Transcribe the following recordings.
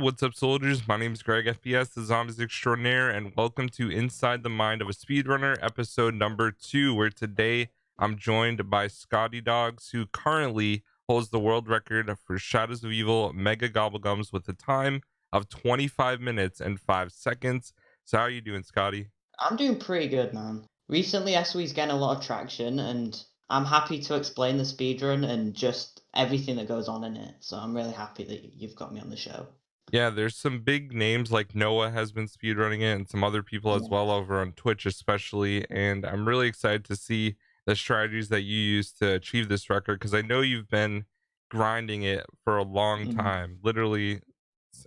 what's up, soldiers? My name is GregFPS, the Zombies Extraordinaire, and welcome to Inside the Mind of a Speedrunner, episode number 2, where today I'm joined by Scotty Dogs, who currently holds the world record for Shadows of Evil Mega Gobblegums with a time of 25 minutes and 5 seconds. So how are you doing, Scotty? I'm doing pretty good, man. Recently, SWE's getting a lot of traction, and I'm happy to explain the speedrun and just everything that goes on in it. So I'm really happy that you've got me on the show. Yeah, there's some big names like Noah has been speedrunning it and some other people as Yeah. well over on Twitch especially, and I'm really excited to see the strategies that you use to achieve this record because I know you've been grinding it for a long Mhm. time, literally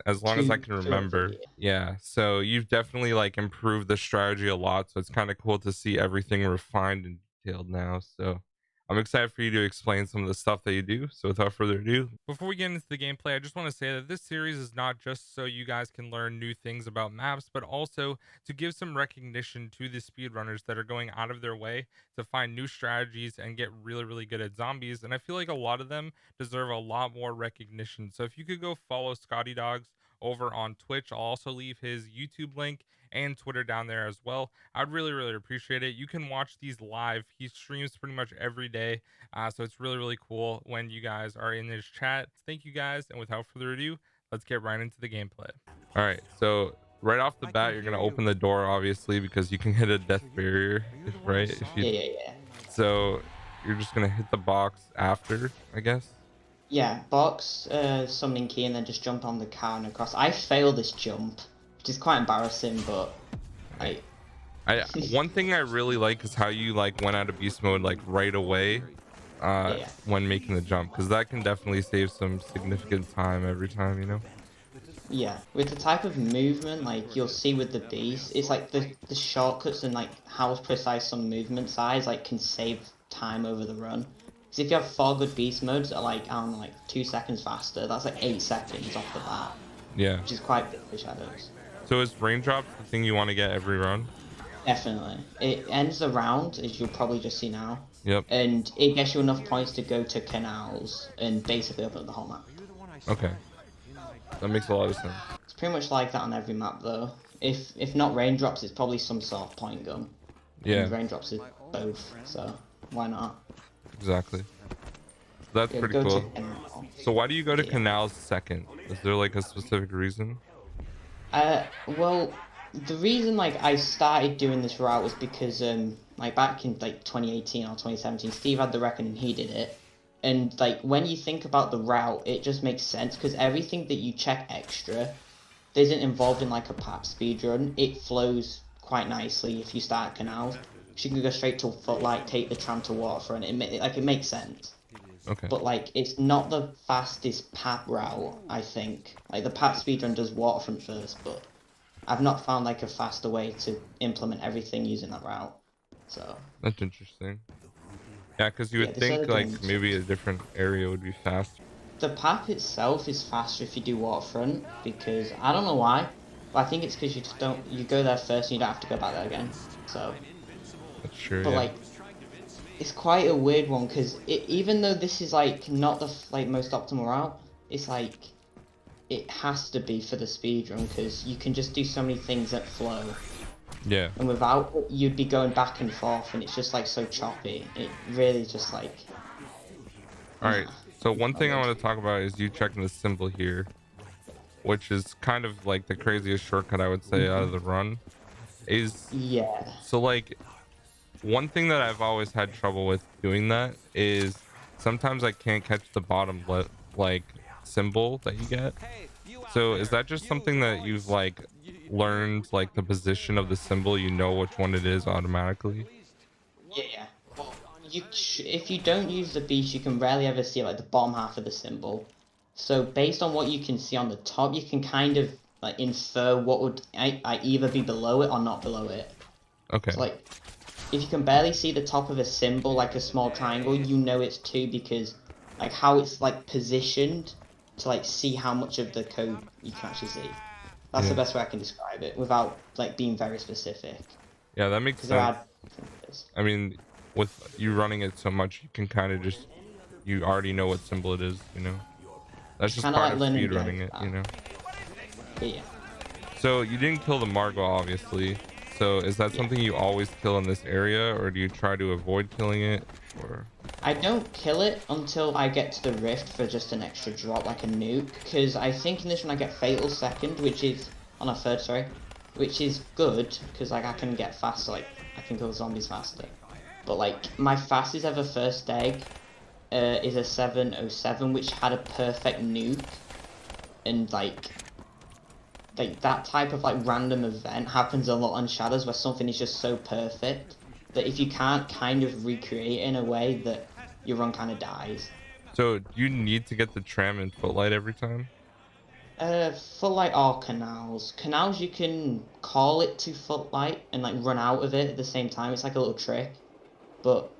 as long as I Two, can 3 or 4 remember. years. Yeah, so you've definitely like improved the strategy a lot, so it's kind of cool to see everything refined and detailed now. So I'm excited for you to explain some of the stuff that you do. So without further ado, before we get into the gameplay, I just want to say that this series is not just so you guys can learn new things about maps, but also to give some recognition to the speedrunners that are going out of their way to find new strategies and get really, really good at zombies. And I feel like a lot of them deserve a lot more recognition. So if you could go follow Scotty Dogs over on Twitch, I'll also leave his YouTube link and Twitter down there as well. I'd really, really appreciate it. You can watch these live. He streams pretty much every day. So it's really, really cool when you guys are in his chat. Thank you guys. And without further ado, let's get right into the gameplay. All right. So right off the bat, you're going to open the door, obviously, because you can hit a death barrier, right? If you, Yeah. so you're just going to hit the box after, I guess. Yeah, box, summoning key, and then just jump on the car and across. I failed this jump, which is quite embarrassing, but one thing I really like is how you like went out of beast mode like right away yeah. when making the jump, because that can definitely save some significant time every time, you know. Yeah, with the type of movement, like you'll see with the beast, it's like the shortcuts and like how precise some movement size like can save time over the run. Because if you have 4 good beast modes that are like, I don't know, like 2 seconds faster, that's like 8 seconds off the bat, Yeah, which is quite big for Shadows. so is raindrops the thing you want to get every run? Definitely. It ends the round, as you'll probably just see now, Yep. and it gets you enough points to go to canals and basically open up the whole map. Okay, that makes a lot of sense. It's pretty much like that on every map though. If not raindrops, it's probably some sort of point gun. Yeah, And raindrops is both, so why not? exactly. That's Yeah, pretty go cool. to canal. So why do you go to Yeah. canals second? Is there like a specific reason? Well, the reason like I started doing this route was because like back in like 2018 or 2017, Steve had the record and he did it. And like when you think about the route, it just makes sense because everything that you check extra isn't involved in like a pap speedrun. It flows quite nicely if you start at canals. You can go straight to Footlight, take the tram to Waterfront. It makes sense. Okay. But like it's not the fastest pap route, I think. Like the pap speedrun does Waterfront first, but I've not found like a faster way to implement everything using that route. So That's interesting. Yeah, because you yeah, would this other think like game's maybe a different area would be faster. the pap itself is faster if you do Waterfront because I don't know why, but I think it's because you go there first and you don't have to go back there again. So, That's true. but Yeah. like it's quite a weird one because even though this is like not the like most optimal route, it's like it has to be for the speedrun because you can just do so many things that flow. Yeah. And without it, you'd be going back and forth, and it's just like so choppy. It really just like. All right. So one thing I good. want to talk about is you checking the symbol here, which is kind of like the craziest shortcut I would say out of the run. Is Yeah. so like one thing that I've always had trouble with doing that is sometimes I can't catch the bottom like symbol that you get. So is that just something that you've like learned, like the position of the symbol, you know which one it is automatically? Yeah. Well, if you don't use the beast, you can rarely ever see like the bottom half of the symbol. So based on what you can see on the top, you can kind of like infer what would either be below it or not below it. Okay. So like, if you can barely see the top of a symbol, like a small triangle, you know it's 2 because like how it's like positioned to like see how much of the code you can actually see. That's the best way I can describe it without like being very specific. Yeah, that makes sense. I mean, with you running it so much, you can kind of just, you already know what symbol it is, you know. That's just Kinda part like of learning speed running it, you know. Yeah. So you didn't kill the Margwa, obviously. So is that Yeah. something you always kill in this area, or do you try to avoid killing it? Or I don't kill it until I get to the rift for just an extra drop, like a nuke, because I think in this one I get fatal second, which is on a third, sorry, which is good because like I can get faster, like I can kill zombies faster. But like my fastest ever first egg is a 707, which had a perfect nuke, and like that type of like random event happens a lot on Shadows where something is just so perfect that if you can't kind of recreate it in a way, that your run kind of dies. so do you need to get the tram and footlight every time? Footlight or canals. Canals you can call it to footlight and like run out of it at the same time. It's like a little trick. But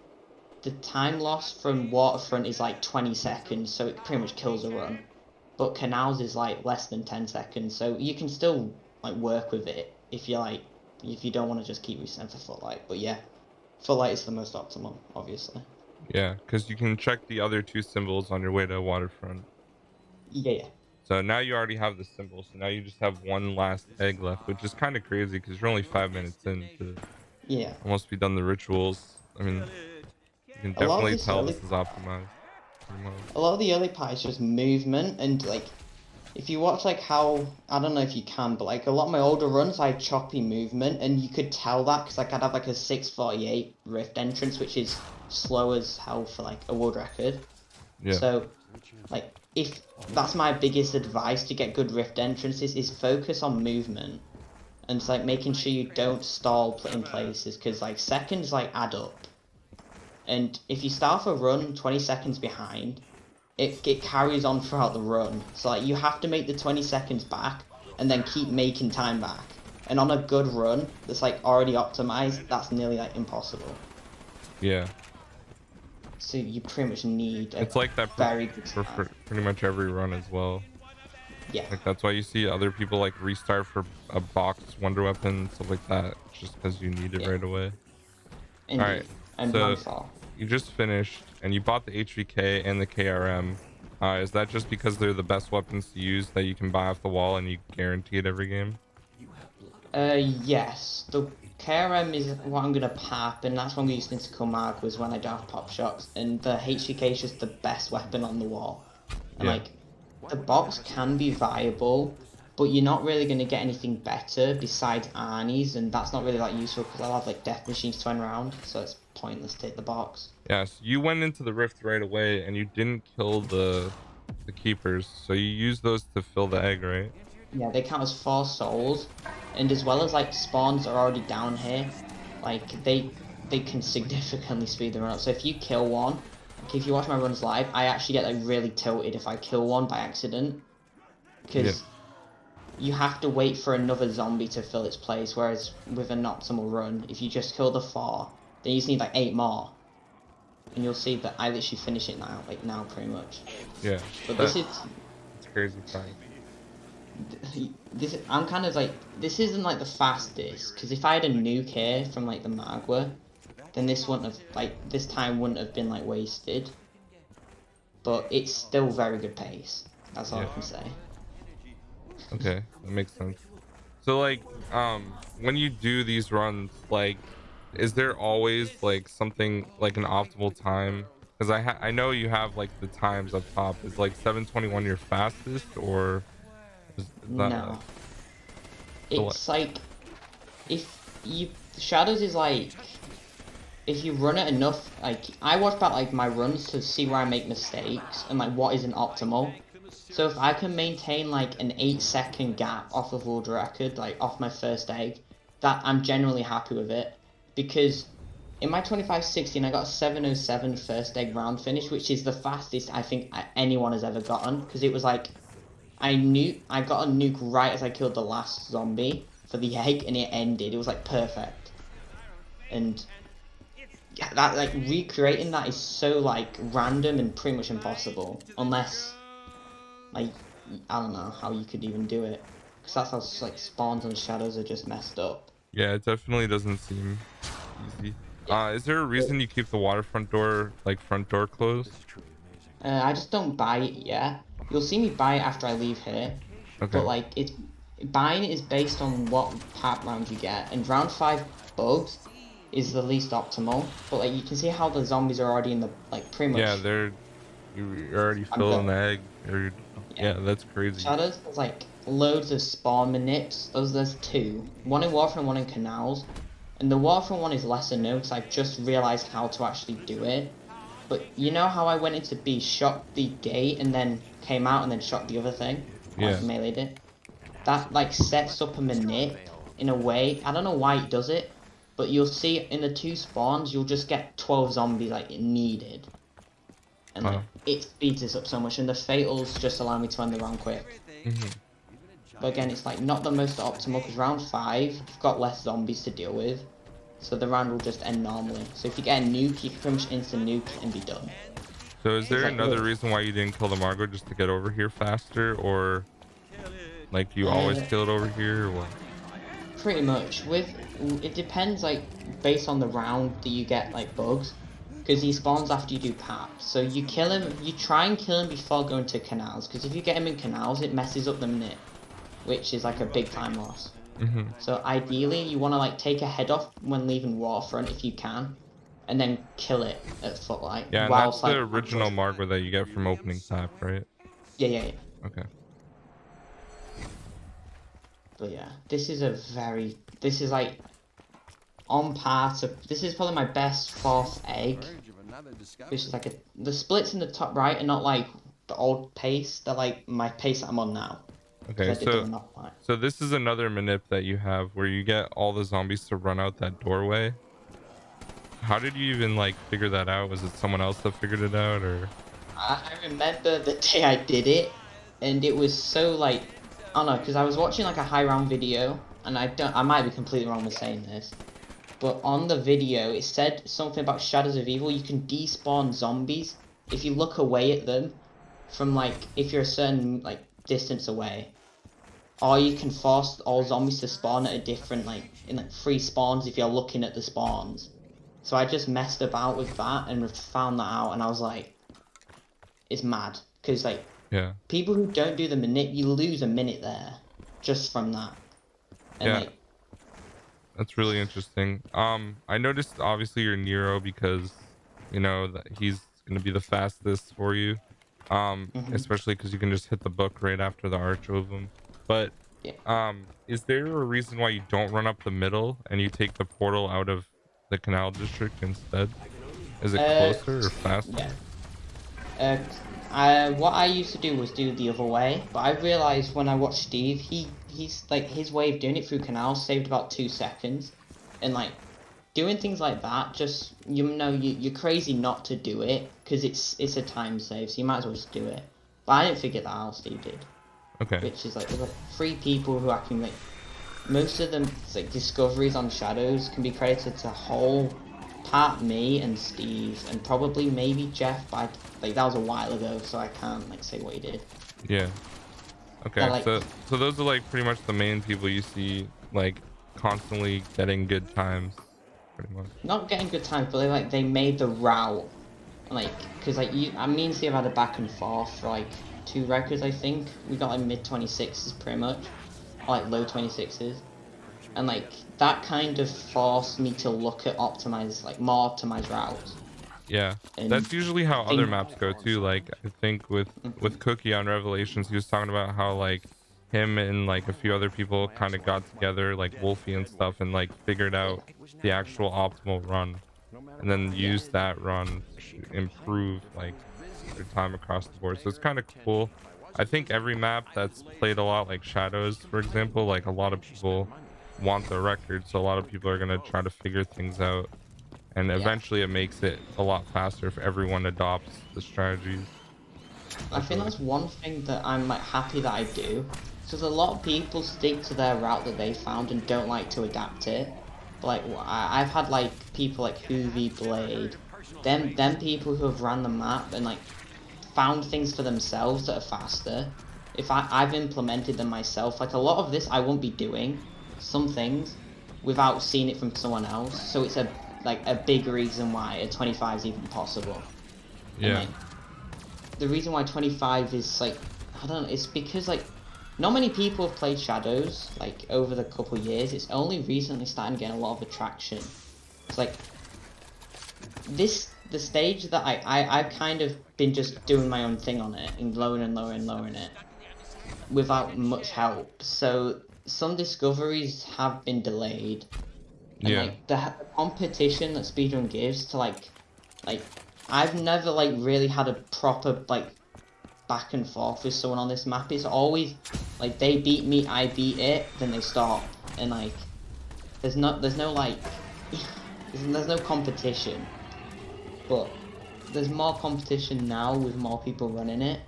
the time loss from Waterfront is like 20 seconds, so it pretty much kills a run. But canals is like less than 10 seconds, so you can still like work with it if you like, if you don't want to just keep resetting for footlight. But yeah, footlight is the most optimal, obviously. Yeah, because you can check the other two symbols on your way to Waterfront. Yeah, yeah. So now you already have the symbol. So now you just have one last egg left, which is kind of crazy because you're only 5 minutes in to Yeah. almost be done the rituals. I mean, you can A lot of definitely this tell early this is optimized for mode. a lot of the early part is just movement, and like if you watch like how, I don't know if you can, but like a lot of my older runs I had choppy movement, and you could tell that because like I'd have like a 648 rift entrance, which is slow as hell for like a world record. Yeah, So like if that's my biggest advice to get good rift entrances, is focus on movement, and it's like making sure you don't stall in places, because like seconds like add up, and if you start off a run 20 seconds behind, it carries on throughout the run. So like you have to make the 20 seconds back and then keep making time back. And on a good run that's like already optimized, that's nearly like impossible. yeah. So you pretty much need a It's like that very good for start. pretty much every run as well. Yeah, Like that's why you see other people like restart for a box wonder weapon, stuff like that, just because you need it yeah, right away. All right, indeed. And so Landfall. you just finished and you bought the HVK and the KRM. Is that just because they're the best weapons to use that you can buy off the wall and you guarantee it every game? Yes. The KRM is what I'm gonna pop, and that's when we used into Komag, was when I don't have pop shots, and the HVK is just the best weapon on the wall. And Yeah, like the box can be viable, but you're not really gonna get anything better besides Arnie's, and that's not really that useful because I'll have like death machines to run around, so it's pointless to hit the box. yeah. So you went into the rift right away and you didn't kill the keepers, so you used those to fill the egg, right? Yeah, they count as 4 souls, and as well as like spawns are already down here, like they can significantly speed the run up. So if you kill one, like if you watch my runs live, I actually get like really tilted if I kill one by accident, Yeah, because you have to wait for another zombie to fill its place. Whereas with an optimal run, if you just kill the 4, then you just need like 8 more, and you'll see that I literally finish it now, like now pretty much. yeah. But That this is it's crazy fast. I'm kind of like, this isn't like the fastest, because if I had a nuke here from like the Magua, then this wouldn't have, like, this time wouldn't have been like wasted. But it's still very good pace. That's all Yeah. I can say. Okay, that makes sense. So like, when you do these runs, like, is there always like something like an optimal time? Because I know you have like the times up top. Is like 7:21 your fastest, or is that No. so what? It's like, if you, Shadows is like, if you run it enough, like, I watch back like my runs to see where I make mistakes and like what isn't optimal. So if I can maintain like an 8-second gap off of world record, like off my first egg, that I'm generally happy with it. Because in my 25-16, I got a 707 first egg round finish, which is the fastest I think anyone has ever gotten. Because it was like, I got a nuke right as I killed the last zombie for the egg, and it ended. It was like perfect. And yeah, that like recreating that is so like random and pretty much impossible, unless like, I don't know how you could even do it, because that's how like spawns and shadows are just messed up. Yeah, it definitely doesn't seem easy. Yeah. Is there a reason you keep the waterfront door, like front door, closed? I just don't buy it yet. You'll see me buy it after I leave here, but Okay. like buying it is based on what part round you get, and round 5 bugs is the least optimal. But like you can see how the zombies are already in the like pretty much. Yeah, you're already filling the egg. Yeah, that's crazy. Shadows, there's like loads of spawn manips. There's 2. One in Waterfront, one in Canals. And the Waterfront one is lesser known because I've just realised how to actually do it. But you know how I went into B, shot the gate, and then came out and then shot the other thing? Yeah. Like meleeed it? That like sets up a manip in a way. I don't know why it does it, but you'll see in the 2 spawns, you'll just get 12 zombies like needed. And like, it speeds this up so much, and the fatals just allow me to end the round quick. But again, it's like not the most optimal because round 5, you've got less zombies to deal with, so the round will just end normally. So if you get a nuke, you can pretty much instant nuke and be done. So is there another reason why you didn't kill the Margot, just to get over here faster, or like do you always kill it over here, or what? Pretty much. It depends like based on the round that you get like bugs. Because he spawns after you do paps. So you kill him, you try and kill him before going to canals. Because if you get him in canals, it messes up the minute. Which is like a big time loss. So ideally, you want to like take a head off when leaving Waterfront if you can. And then kill it at footlight. Yeah, and that's the original Margot that you get from opening tap, right? Yeah. Okay. But yeah, this is like on par to, this is probably my best 4th egg, which is like the splits in the top right are not like the old pace, they're like my pace that I'm on now. Okay, so this is another manip that you have where you get all the zombies to run out that doorway. How did you even like figure that out? Was it someone else that figured it out, or? I remember the day I did it, and it was so like, I don't know, because I was watching like a high round video, and I might be completely wrong with saying this, but on the video it said something about Shadows of Evil. You can despawn zombies if you look away at them from like, if you're a certain like distance away, or you can force all zombies to spawn at a different like, in like 3 spawns if you're looking at the spawns. So I just messed about with that and found that out, and I was like, it's mad, because like, people who don't do the manip, you lose a minute there just from that. And like, that's really interesting. I noticed obviously you're Nero because you know that he's gonna be the fastest for you. Especially because you can just hit the book right after the arch of him. But is there a reason why you don't run up the middle and you take the portal out of the canal district instead? Is it closer or faster? What I used to do was do the other way, but I realized when I watched Steve, he's like, his way of doing it through canals saved about 2 seconds, and like doing things like that, just, you know, you're crazy not to do it because it's a time save, so you might as well just do it. But I didn't figure that out. Steve did. Okay. Which is like, there's like 3 people who I can like, most of them like discoveries on Shadows can be credited to Hole, Pat, me, and Steve, and probably maybe Jeff, but like that was a while ago, so I can't like say what he did. Yeah. Okay. Like, so those are like pretty much the main people you see like constantly getting good times, pretty much. Not getting good times, but they made the route, like, because like me and Steve had a back and forth for like 2 records. I think we got like mid 26s pretty much, or like low 26s, and like that kind of forced me to look at more optimized routes. Yeah, and that's usually how other maps go too. Like I think with Cookie on Revelations, he was talking about how like him and like a few other people kind of got together, like Wolfie and stuff, and like figured out the actual optimal run, and then used that run to improve like their time across the board. So it's kind of cool. I think every map that's played a lot, like Shadows, for example, like a lot of people want the record, so a lot of people are gonna try to figure things out, and eventually it makes it a lot faster if everyone adopts the strategies. I think that's one thing that I'm like happy that I do, because a lot of people stick to their route that they found and don't like to adapt it. But like I've had like people like Hoovy, Blade, them people who have ran the map and like found things for themselves that are faster. If I've implemented them myself, like a lot of this I won't be doing some things without seeing it from someone else, so it's a big reason why a 25 is even possible. Yeah. And, like, the reason why 25 is like, I don't know, it's because like not many people have played Shadows, like, over the couple years. It's only recently starting to get a lot of attraction. It's like, the stage that I've kind of been just doing my own thing on it, and lowering and lowering and lowering it, without much help. So, some discoveries have been delayed. And, Yeah. like, the competition that Speedrun gives to, like, I've never, like, really had a proper, like, back and forth with someone on this map. It's always like they beat me, I beat it, then they stop, and like there's no like there's no competition. But there's more competition now with more people running it.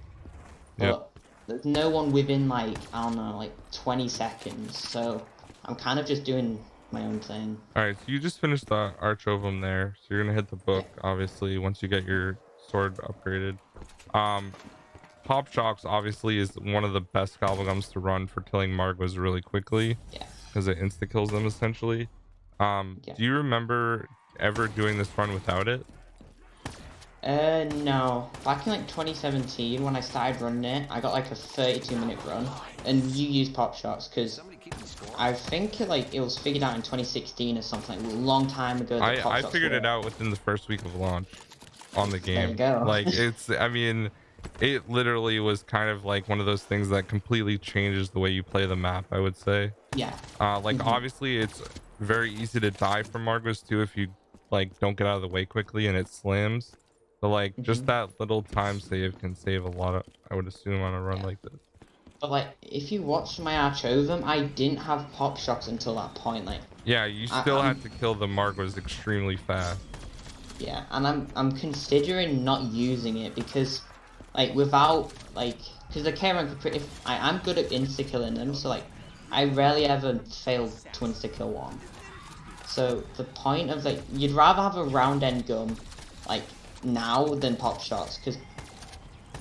But there's no one within, like, I don't know, like 20 seconds. So I'm kind of just doing my own thing. All right, so you just finished the Arch Ovum there, so you're gonna hit the book obviously once you get your sword upgraded. Pop Shocks obviously is one of the best gobblegums to run for killing Margwas really quickly. Yeah. Because it insta kills them essentially. Do you remember ever doing this run without it? No. Back in like 2017 when I started running it, I got like a 32-minute run, and you use Pop Shots because I think it was figured out in 2016 or something, like a long time ago. I figured it out within the first week of launch on the game. There you go. Like I mean, it literally was kind of like one of those things that completely changes the way you play the map, I would say. Yeah. Obviously it's very easy to die from Margwas too if you like don't get out of the way quickly and it slams. But like just that little time save can save a lot of, I would assume, on a run like this. But like if you watch my Arch Ovum, I didn't have Pop Shocks until that point. Like yeah, you still had to kill the Margwas extremely fast. Yeah, and I'm considering not using it because like without like because the K-rank I'm good at insta killing them, so like I rarely ever fail to insta kill one. So the point of like you'd rather have a round end gun like now than Pop Shots, because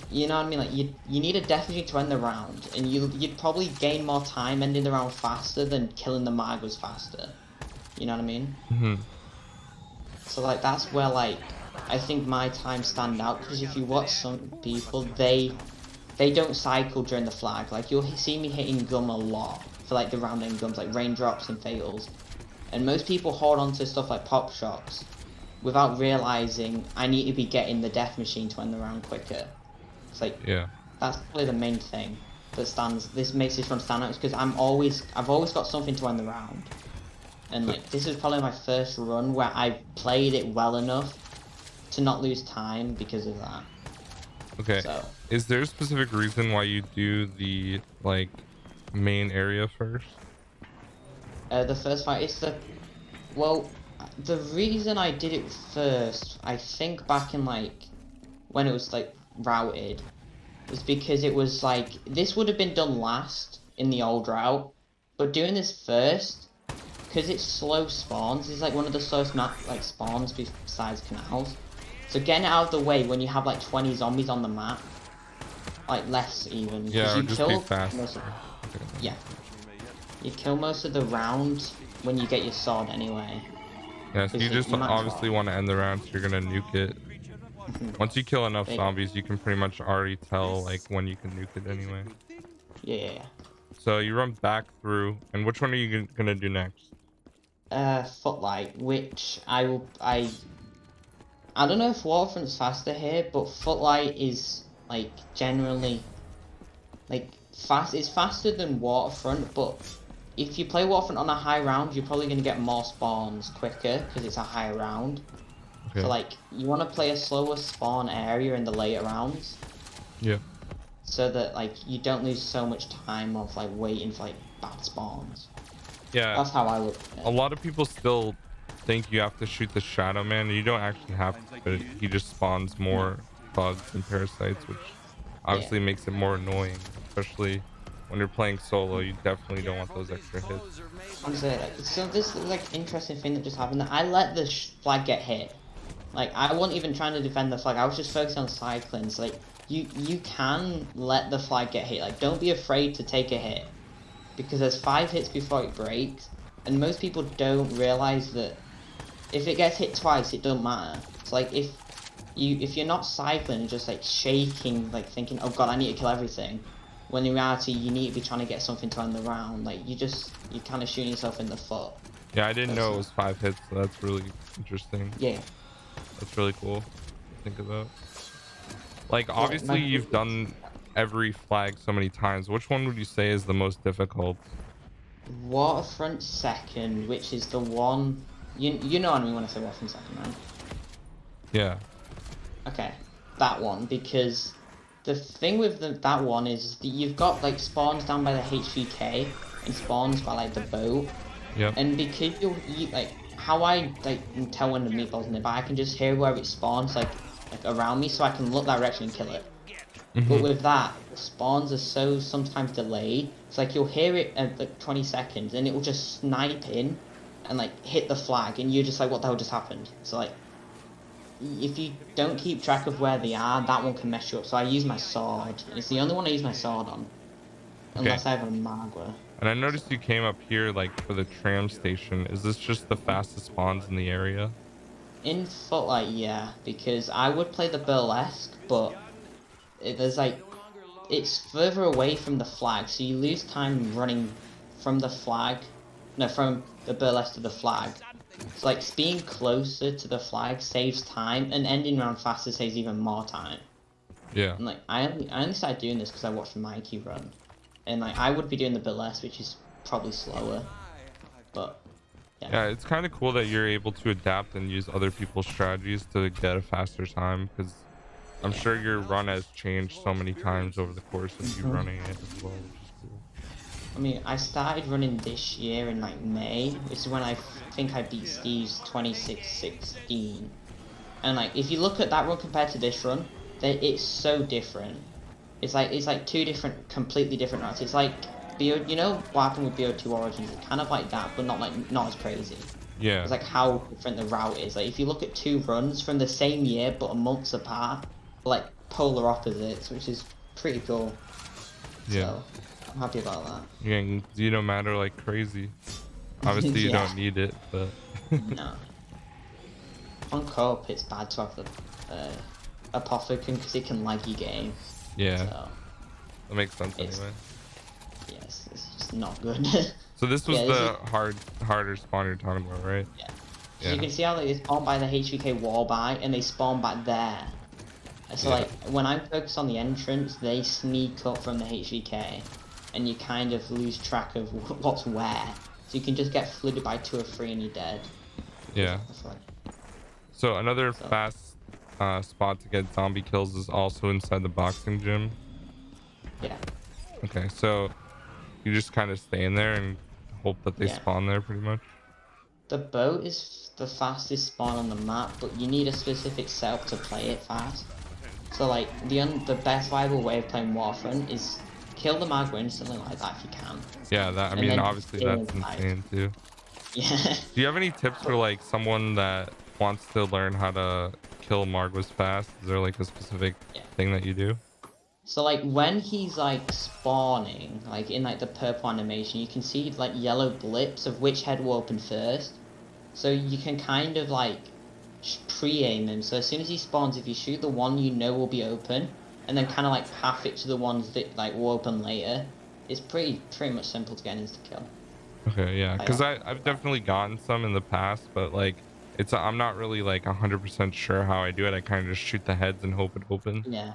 you know what I mean, like you need a death machine to end the round, and you'd probably gain more time ending the round faster than killing the Margwas faster. You know what I mean? So like that's where like I think my time stand out, because if you watch some people, they don't cycle during the flag. Like you'll see me hitting gum a lot for like the round end gums, like raindrops and fatals, and most people hold on to stuff like Pop Shots without realizing I need to be getting the death machine to end the round quicker. It's like that's probably the main thing that makes this run stand out, is because I've always got something to end the round. And like this is probably my first run where I played it well enough to not lose time because of that. Okay. So, is there a specific reason why you do the like main area first? The first fight is the reason I did it first, I think back in like when it was like routed, was because it was like this would have been done last in the old route, but doing this first, because it's slow spawns, it's like one of the slowest spawns besides canals. So getting it out of the way when you have like 20 zombies on the map, like less even. Yeah, you just kill be fast. You kill most of the round when you get your sword anyway. Yeah, so you just obviously want to end the round, so you're gonna nuke it. Once you kill enough zombies, you can pretty much already tell like when you can nuke it anyway. Yeah. So you run back through, and which one are you gonna do next? Footlight, which I don't know if Waterfront's faster here, but Footlight is like generally like it's faster than Waterfront, but if you play Waterfront on a high round, you're probably gonna get more spawns quicker because it's a high round. Okay. So like you want to play a slower spawn area in the later rounds. Yeah. So that like you don't lose so much time of like waiting for like bad spawns. Yeah. That's how I look at it. A lot of people still think you have to shoot the Shadow Man. You don't actually have to, but he just spawns more bugs and parasites, which obviously makes it more annoying, especially when you're playing solo. You definitely don't want those extra hits. So this like interesting thing that just happened. I let the flag get hit. Like I wasn't even trying to defend the flag. I was just focused on cycling. So like you can let the flag get hit. Like don't be afraid to take a hit, because there's 5 hits before it breaks, and most people don't realize that if it gets hit twice, it doesn't matter. It's like if you're not cycling and just like shaking, like thinking, oh god, I need to kill everything, when in reality you need to be trying to get something to end the round. Like you're kind of shooting yourself in the foot. Yeah, I didn't know it was 5 hits, so that's really interesting. Yeah. That's really cool to think about. Like, Yeah, obviously you've done every flag so many times. Which one would you say is the most difficult? Waterfront second, which is the one you know what I mean when I say Waterfront second, right? Yeah. Okay, that one, because the thing with that one is that you've got like spawns down by the HVK and spawns by like the boat. Yep. And because you like how I like tell when the meatball's nearby, I can just hear where it spawns like around me, so I can look that direction and kill it. But with that, spawns are so sometimes delayed. It's like you'll hear it at like 20 seconds and it will just snipe in and like hit the flag, and you're just like, what the hell just happened? So like, if you don't keep track of where they are, that one can mess you up. So I use my sword, and it's the only one I use my sword on, unless I have a Magua. And I noticed you came up here like for the tram station. Is this just the fastest spawns in the area? In Footlight, yeah, because I would play the burlesque, but there's like, it's further away from the flag, so you lose time running from the flag, no, from the burlesque to the flag. So like, being closer to the flag saves time, and ending round faster saves even more time. Yeah. And like, I only started doing this because I watched Mikey run, and like, I would be doing the burlesque, which is probably slower, but yeah, it's kind of cool that you're able to adapt and use other people's strategies to get a faster time, because I'm sure your run has changed so many times over the course of you running it as well, which is cool. I mean, I started running this year in like May, which is when I think I beat Steve's 26-16. And like, if you look at that run compared to this run, it's so different. It's like two different, completely different routes. It's like you know what happened with BO2 Origins? It's kind of like that, but not as crazy. Yeah. It's like how different the route is. Like if you look at two runs from the same year but a month apart, like polar opposites, which is pretty cool. Yeah. So I'm happy about that. You're getting Zeno matter like crazy. Obviously you don't need it, but no. On co-op it's bad to have the Apothecon because it can lag your game. Yeah. So that makes sense anyway. Yes, it's just not good. So this was the harder spawn you're talking about, right? Yeah. So you can see how they spawn by the HVK wall by, and they spawn back there. So like, when I'm focused on the entrance, they sneak up from the HVK, and you kind of lose track of what's where. So you can just get flooded by 2 or 3 and you're dead. Yeah. So another fast spot to get zombie kills is also inside the boxing gym. Yeah. Okay, so you just kind of stay in there and hope that they spawn there pretty much? The boat is the fastest spawn on the map, but you need a specific setup to play it fast. So like, the best viable way of playing Waterfront is kill the Magua instantly like that if you can. Yeah, I mean, obviously that's insane too. Yeah. Do you have any tips for like someone that wants to learn how to kill Marguas fast? Is there like a specific thing that you do? So like when he's like spawning, like in like the purple animation, you can see like yellow blips of which head will open first. So you can kind of like pre-aim him. So as soon as he spawns, if you shoot the one you know will be open, and then kind of like half it to the ones that like will open later, it's pretty much simple to get an insta kill. Okay, yeah, because I've definitely gotten some in the past, but like I'm not really like 100% sure how I do it. I kind of just shoot the heads and hope it opens. Yeah.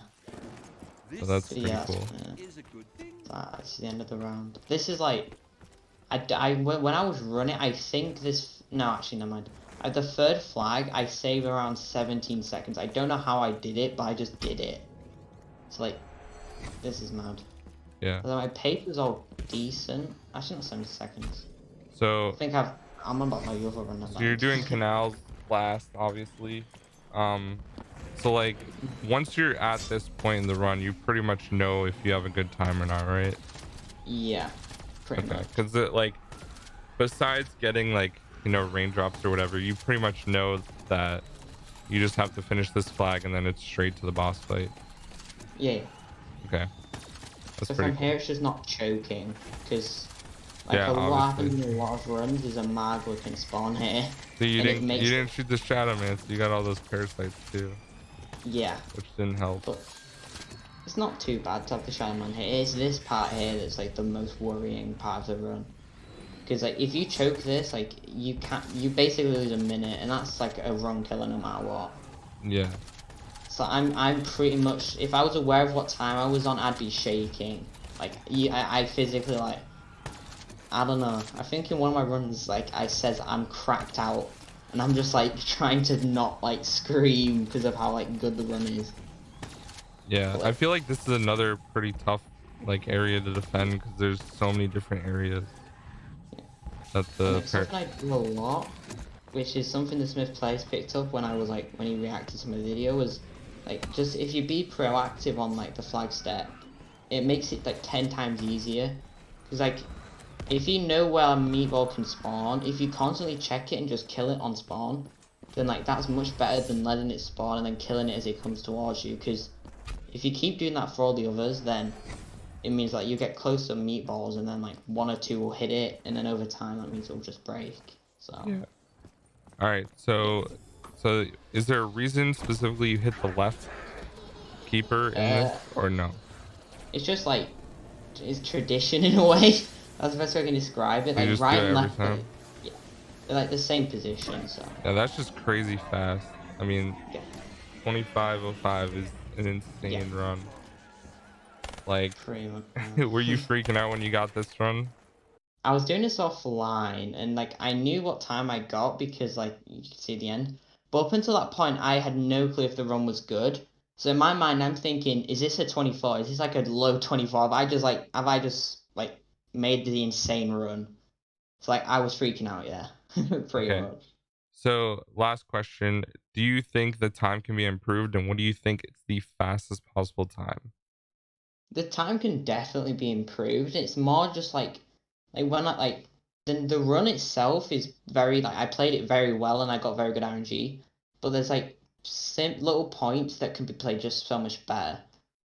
So that's pretty cool. That's the end of the round. This is like, when I was running, I think this, no actually never mind. At the third flag, I saved around 17 seconds. I don't know how I did it, but I just did it. So like, this is mad. Yeah. Although my pace was all decent. Actually not 70 seconds. So I think I'm about my other run. So you're doing canals last, obviously. So like, once you're at this point in the run, you pretty much know if you have a good time or not, right? Yeah, pretty much. Because like, besides getting like, you know, raindrops or whatever, you pretty much know that you just have to finish this flag and then it's straight to the boss fight. Yeah. Okay. That's so pretty from cool. here it's just not choking, because like what happens in a lot of runs is a Magua can spawn here. So you didn't shoot the Shadow Man, so you got all those parasites too. Yeah. Which didn't help. But it's not too bad to have the Shadow Man here. It's this part here that's like the most worrying part of the run. Because like if you choke this, like you basically lose a minute, and that's like a run killer no matter what. Yeah. So I'm pretty much, if I was aware of what time I was on, I'd be shaking. Like I physically like, I don't know. I think in one of my runs, like I says I'm cracked out, and I'm just like trying to not like scream because of how like good the run is. Yeah, But, I feel like this is another pretty tough like area to defend because there's so many different areas that and the it's something I do a lot, which is something the Smith players picked up when I was like, when he reacted to my video, was like, just if you be proactive on like the flag step, it makes it like 10 times easier. Because like, if you know where a meatball can spawn, if you constantly check it and just kill it on spawn, then like that's much better than letting it spawn and then killing it as it comes towards you. Because if you keep doing that for all the others, then it means like you get close to meatballs and then like one or two will hit it, and then over time that means it'll just break. So yeah. All right, yeah. so is there a reason specifically you hit the left keeper in this or no? It's just like, it's tradition in a way. That's the best way I can describe it. You Like just do right it and every left, time? yeah, they're like the same position. So Yeah, that's just crazy fast. I mean, yeah, 25:05 is an yeah, insane run. Like, pretty much. were you freaking out when you got this run? I was doing this offline, and like I knew what time I got because like you can see the end. But up until that point, I had no clue if the run was good. So in my mind, I'm thinking, is this a 24? Is this like a low 24? Have I just like made the insane run? So like I was freaking out, yeah, pretty Okay. much. So, last question. Do you think the time can be improved, and what do you think is the fastest possible time? The time can definitely be improved. It's more just like when I like the run itself is very like I played it very well and I got very good RNG, but there's like little points that can be played just so much better.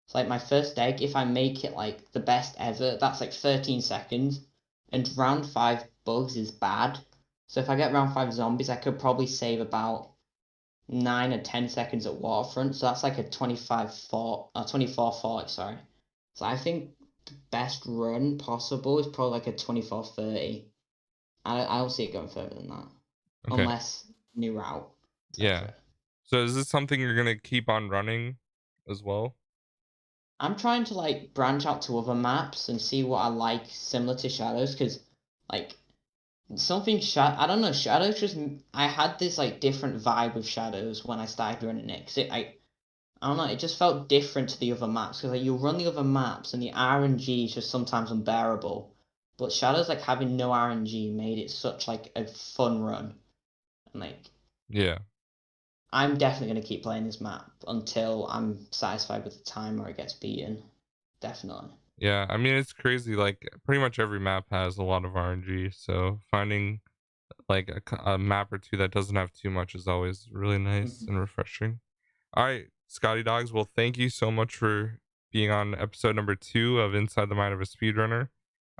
It's like my first egg, if I make it like the best ever, that's like 13 seconds, and round 5 bugs is bad. So if I get round 5 zombies, I could probably save about 9 or 10 seconds at Waterfront. So that's like a 24-40, sorry. So I think the best run possible is probably like a 24-30. I don't see it going further than that. Okay. Unless new route, Yeah. etc. So, is this something you're gonna keep on running as well? I'm trying to like branch out to other maps and see what I like similar to Shadows, because like I don't know, Shadows just, I had this like different vibe with Shadows when I started running it, because I don't know, it just felt different to the other maps, because like you run the other maps and the RNG is just sometimes unbearable. But Shadows, like having no RNG made it such like a fun run. And like Yeah. I'm definitely gonna keep playing this map until I'm satisfied with the time or it gets beaten. Definitely. Yeah. I mean, it's crazy. Like, pretty much every map has a lot of RNG. So, finding like a map or two that doesn't have too much is always really nice Mhm. and refreshing. All right, Scotty Dogs. Well, thank you so much for being on episode number 2 of Inside the Mind of a Speedrunner.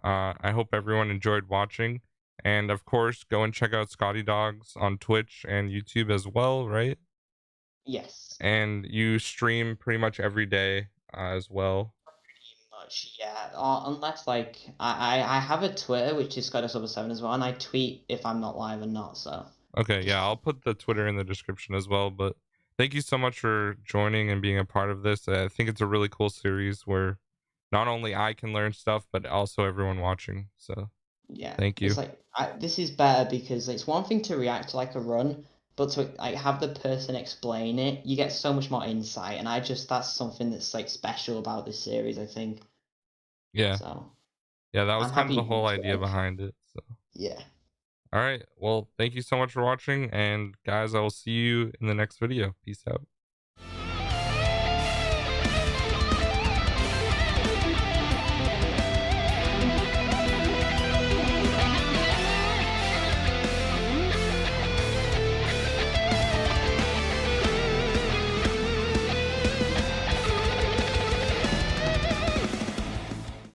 I hope everyone enjoyed watching. And of course, go and check out Scotty Dogs on Twitch and YouTube as well, right? Yes. And you stream pretty much every day as well. Pretty much, yeah. Unless like I have a Twitter which is ScottyDogs007 as well, and I tweet if I'm not live or not, so Okay, just yeah, I'll put the Twitter in the description as well. But thank you so much for joining and being a part of this. I think it's a really cool series where not only I can learn stuff, but also everyone watching. So yeah. thank It's you. like this is better because it's one thing to react to like a run, but to like have the person explain it, you get so much more insight, and that's something that's like special about this series, I think. Yeah, So yeah, that was I'm kind of happy the you whole idea enjoyed. behind it. So, Yeah. all right. Well, thank you so much for watching. And guys, I will see you in the next video. Peace out.